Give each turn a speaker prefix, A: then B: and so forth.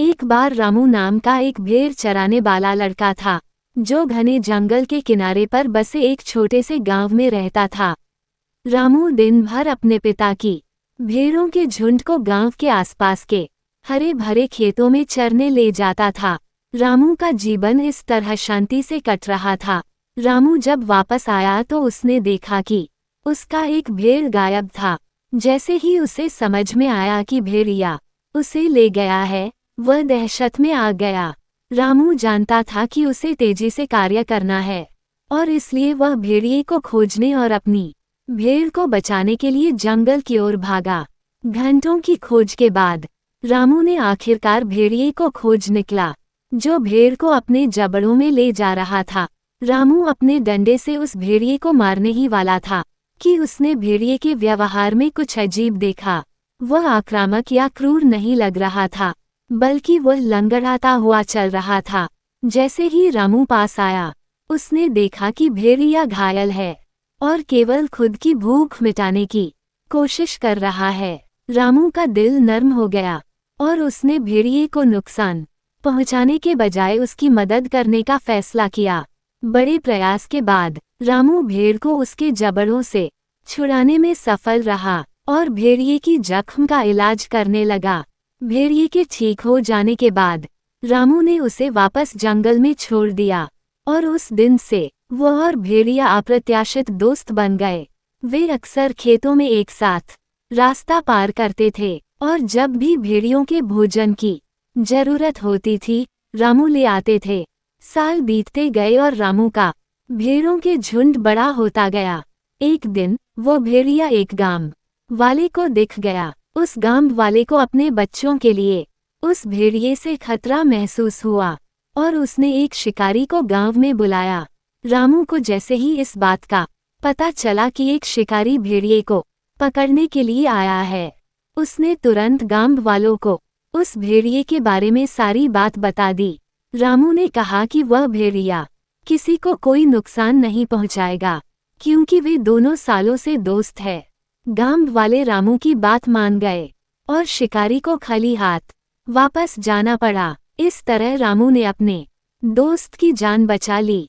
A: एक बार रामू नाम का एक भेड़ चराने वाला लड़का था, जो घने जंगल के किनारे पर बसे एक छोटे से गांव में रहता था। रामू दिन भर अपने पिता की भेड़ों के झुंड को गांव के आसपास के हरे भरे खेतों में चरने ले जाता था। रामू का जीवन इस तरह शांति से कट रहा था। रामू जब वापस आया तो उसने देखा कि उसका एक भेड़ गायब था। जैसे ही उसे समझ में आया कि भेड़िया उसे ले गया है, वह दहशत में आ गया। रामू जानता था कि उसे तेजी से कार्य करना है और इसलिए वह भेड़िए को खोजने और अपनी भेड़ को बचाने के लिए जंगल की ओर भागा। घंटों की खोज के बाद रामू ने आखिरकार भेड़िए को खोज निकला, जो भेड़ को अपने जबड़ों में ले जा रहा था। रामू अपने डंडे से उस भेड़िए को मारने ही वाला था कि उसने भेड़िए के व्यवहार में कुछ अजीब देखा। वह आक्रामक या क्रूर नहीं लग रहा था, बल्कि वह लंगड़ाता हुआ चल रहा था। जैसे ही रामू पास आया, उसने देखा कि भेड़िया घायल है और केवल खुद की भूख मिटाने की कोशिश कर रहा है। रामू का दिल नर्म हो गया और उसने भेड़िए को नुकसान पहुंचाने के बजाय उसकी मदद करने का फैसला किया। बड़े प्रयास के बाद रामू भेड़ को उसके जबड़ों से छुड़ाने में सफल रहा और भेड़िए की जख्म का इलाज करने लगा। भेड़िए के ठीक हो जाने के बाद रामू ने उसे वापस जंगल में छोड़ दिया और उस दिन से वह और भेड़िया अप्रत्याशित दोस्त बन गए। वे अक्सर खेतों में एक साथ रास्ता पार करते थे और जब भी भेड़ियों के भोजन की जरूरत होती थी, रामू ले आते थे। साल बीतते गए और रामू का भेड़ों के झुंड बड़ा होता गया। एक दिन वो भेड़िया एक गांव वाले को दिख गया। उस गांव वाले को अपने बच्चों के लिए उस भेड़िए से खतरा महसूस हुआ और उसने एक शिकारी को गांव में बुलाया। रामू को जैसे ही इस बात का पता चला कि एक शिकारी भेड़िए को पकड़ने के लिए आया है, उसने तुरंत गांव वालों को उस भेड़िए के बारे में सारी बात बता दी। रामू ने कहा कि वह भेड़िया किसी को कोई नुकसान नहीं पहुंचाएगा, क्योंकि वे दोनों सालों से दोस्त हैं। गांव वाले रामू की बात मान गए और शिकारी को खाली हाथ वापस जाना पड़ा। इस तरह रामू ने अपने दोस्त की जान बचा ली।